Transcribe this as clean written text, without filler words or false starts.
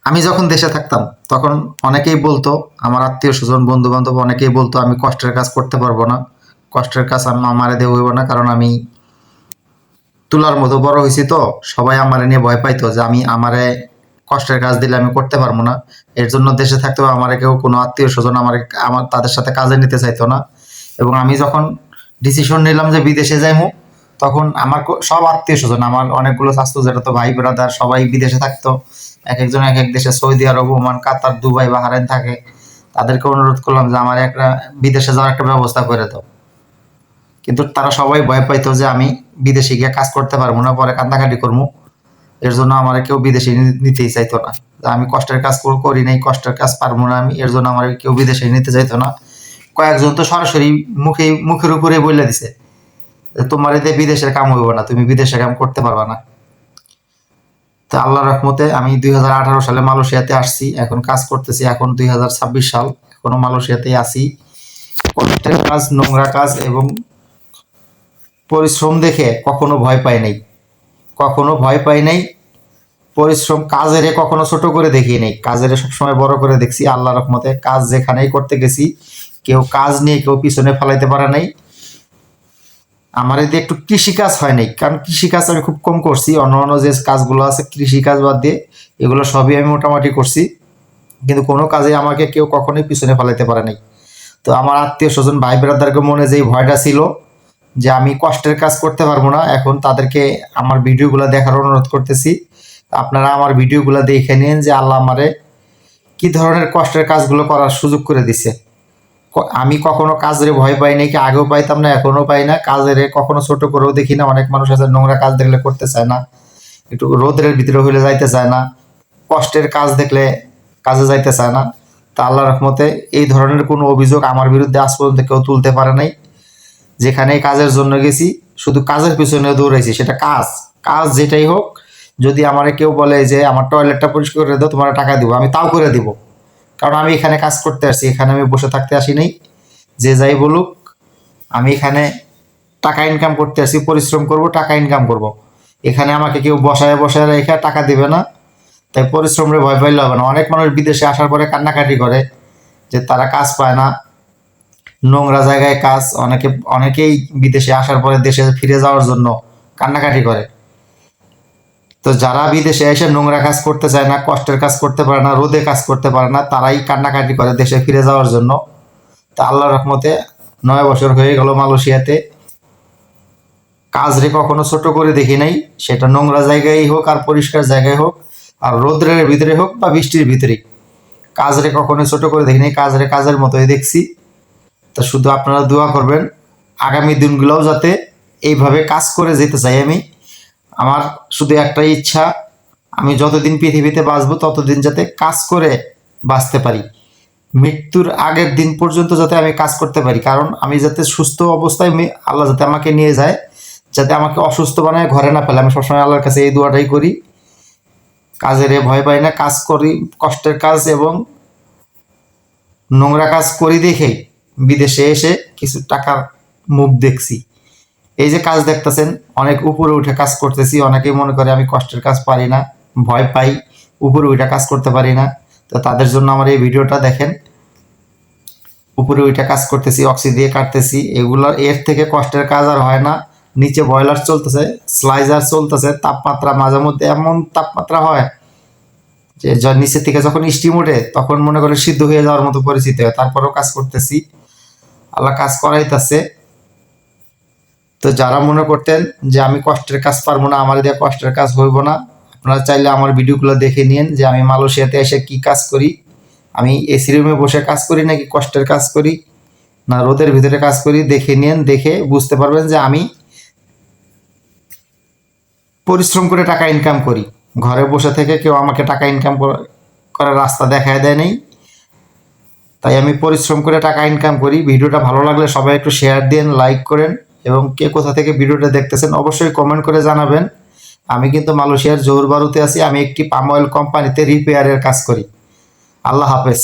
আমি যখন দেশে থাকতাম তখন অনেকেই বলতো, আমার আত্মীয় স্বজন বন্ধু বান্ধব অনেকেই বলতো আমি কষ্টের কাজ করতে পারবো না, কষ্টের কাজ আমারে দিয়ে হইব না, কারণ আমি তুলার মতো বড় হয়েছি। তো সবাই আমারে নিয়ে ভয় পাইতো যে আমি আমারে কষ্টের কাজ দিলে আমি করতে পারবো না। এর জন্য দেশে থাকতেও আমারে কেউ কোনো আত্মীয় স্বজন আমার তাদের সাথে কাজে নিতে চাইতো না। এবং আমি যখন ডিসিশন নিলাম যে বিদেশে যাইমু, তখন আমার সব আত্মীয় স্বজন, আমার অনেকগুলো স্বাস্থ্য যেটা তো ভাই ব্রাদার সবাই বিদেশে থাকতো, এক একজন এক এক দেশে, সৌদি আরব, ওমান, কাতার, দুবাই, বাহারাইন থাকে। তাদেরকে অনুরোধ করলাম যে আমার একটা বিদেশে যাওয়ার একটা ব্যবস্থা করে দাও। কিন্তু তারা সবাই ভয় পাইতো যে আমি বিদেশে গিয়ে কাজ করতে পারবো না, পরে কান্দাকাটি করবো। এর জন্য আমার কেউ বিদেশে নিতেই চাইতো না। আমি কষ্টের কাজ করি নাই, কষ্টের কাজ পারবো না আমি, এর জন্য আমার কেউ বিদেশে নিতে চাইতো না। কয়েকজন তো সরাসরি মুখের উপরে বলে দিছে তোমার এতে বিদেশের কাম হইব না, তুমি বিদেশে কাম করতে পারবা না। তো আল্লাহর রহমতে আমি 2018 সালে মালয়েশিয়াতে আসছি, এখন কাজ করতেছি, এখন 2026 সাল, এখনো মালয়েশিয়াতেই আছি। কষ্টের কাজ, নোংরা কাজ এবং পরিশ্রম দেখে কখনো ভয় পাই নাই, কখনো ভয় পাই নাই। পরিশ্রম কাজেরে কখনো ছোট করে দেখি নাই, কাজেরে সবসময় বড় করে দেখছি। আল্লাহর রহমতে কাজ যেখানেই করতে গেছি, কেউ কাজ নিয়ে কেউ পিছনে ফেলাইতে পারে নাই। আমার এতে একটু কৃষিকাজ হয় নাই, কারণ কৃষিকাজ আমি খুব কম করছি। অন্য যে কাজগুলো আছে কৃষিকাজ বাদ দিয়ে এগুলো সবই আমি মোটামুটি করছি, কিন্তু কোনো কাজে আমাকে কেউ কখনোই পিছনে ফেলাইতে পারে নাই। তো আমার আত্মীয় স্বজন ভাই ব্রাদারকে মনে যেই ভয়টা ছিল যে আমি কষ্টের কাজ করতে পারবো না, এখন তাদেরকে আমার ভিডিওগুলো দেখার অনুরোধ করতেছি। আপনারা আমার ভিডিওগুলো দেখে নিন যে আল্লাহ আমারে কি ধরনের কষ্টের কাজগুলো করার সুযোগ করে দিছে। আমি কখনো কাজের ভয় পাই নাকি, আগেও পাইতাম না, এখনো পাই না। কাজের কখনো ছোট করেও দেখি না। অনেক মানুষ আছে নোংরা কাজ দেখলে করতে চায় না, একটু রোদের ভিতরে হইলে যাইতে চায় না, কষ্টের কাজ দেখলে কাজে যাইতে চায় না। তা আল্লাহ রহমতে এই ধরনের কোনো অভিযোগ আমার বিরুদ্ধে আজ পর্যন্ত কেউ তুলতে পারে নাই। যেখানেই কাজের জন্য গেছি শুধু কাজের পিছনে দৌড়াইছি, সেটা কাজ কাজ যেটাই হোক। যদি আমার কেউ বলে যে আমার টয়লেটটা পরিষ্কার করে দাও, তোমার টাকা দিব, আমি তাও করে দিব, কারণ আমি এখানে কাজ করতে আসছি, এখানে আমি বসে থাকতে আসি নাই। যে যাই বলুক, আমি এখানে টাকা ইনকাম করতে আসছি, পরিশ্রম করব, টাকা ইনকাম করব। এখানে আমাকে কেউ বসায় বসায় রেখে টাকা দিবে না, তাই পরিশ্রমের ভয় পাইলে হবে না। অনেক মানুষ বিদেশে আসার পরে কান্নাকাটি করে যে তারা কাজ পায় না, নোংরা জায়গায় কাজ। অনেকেই বিদেশে আসার পরে দেশে ফিরে যাওয়ার জন্য কান্নাকাটি করে। তো যারা বিদেশে এসে নোংরা কাজ করতে চায় না, কষ্টের কাজ করতে পারে না, রোদে কাজ করতে পারে না, তারাই কান্নাকাটি করে দেশে ফিরে যাওয়ার জন্য। তা আল্লাহর রহমতে 9 বছর হয়ে গেল মালয়েশিয়াতে, কাজ রে কখনো ছোট করে দেখি নাই। সেটা নোংরা জায়গায় হোক আর পরিষ্কার জায়গায় হোক, আর রোদ্রের ভিতরে হোক বা বৃষ্টির ভিতরে, কাজ রে কখনো ছোট করে দেখি নাই। কাজ রে কাজের মতোই দেখছি। তা শুধু আপনারা দোয়া করবেন আগামী দিনগুলোও যাতে এইভাবে কাজ করে যেতে চাই আমি। আমার শুধু একটাই ইচ্ছা, আমি যতদিন পৃথিবীতে বাঁচবো ততদিন যাতে কাজ করে বাঁচতে পারি, মৃত্যুর আগের দিন পর্যন্ত যাতে আমি কাজ করতে পারি। কারণ আমি যাতে সুস্থ অবস্থায় আল্লাহ যাতে আমাকে নিয়ে যায়, যাতে আমাকে অসুস্থ বানায় ঘরে না ফেলে। আমি সবসময় আল্লাহর কাছে এই দোয়াটাই করি। কাজের ভয় পাই না, কাজ করি, কষ্টের কাজ এবং নোংরা কাজ করি দেখেই বিদেশে এসে কিছু টাকার মুখ দেখছি। এই যে কাজ দেখতেছেন, অনেক উপরে উঠে কাজ করতেছি। অনেকেই মনে করে আমি কষ্টের কাজ পারি না, ভয় পাই, উপরে উঠে কাজ করতে পারি না। তো তাদের জন্য আমার এই ভিডিওটা দেখেন। উপরে উঠে কাজ করতেছি, অক্সি দিয়ে কাটতেছি, এগুলো এর থেকে কষ্টের কাজ আর হয় না। নিচে বয়লার চলতেছে, স্লাইজার চলতেছে, তাপমাত্রা মাঝে মধ্যে এমন তাপমাত্রা হয় যে নিচের থেকে যখন স্টিম ওঠে তখন মনে করে সিদ্ধ হয়ে যাওয়ার মতো পরিস্থিতি হয়। তারপরেও কাজ করতেছি, আল্লাহ কাজ করাইতেছে। তো যারা মনে করতেন যে আমি কষ্টের কাজ পারবো না, আমার দিয়ে কষ্টের কাজ হইব না, আপনারা চাইলে আমার ভিডিওগুলো দেখে নিন যে আমি মালয়েশিয়াতে এসে কি কাজ করি। আমি এসি রুমে বসে কাজ করি নাকি কষ্টের কাজ করি, না রোদের ভিতরে কাজ করি, দেখে নিন। দেখে বুঝতে পারবেন যে আমি পরিশ্রম করে টাকা ইনকাম করি। ঘরে বসে থেকে কেউ আমাকে টাকা ইনকাম করার রাস্তা দেখায় দেয় নেই। তাই আমি পরিশ্রম করে টাকা ইনকাম করি। ভিডিওটা ভালো লাগলে সবাই একটু শেয়ার দিন, লাইক করেন, এবং কে কোথা থেকে ভিডিওটা দেখতেছেন অবশ্যই কমেন্ট করে জানাবেন। আমি কিন্তু মালয়েশিয়ার জোহর বারুতে আছি। আমি একটি পাম অয়েল কোম্পানিতে রিপেয়ারের কাজ করি। আল্লাহ হাফেজ।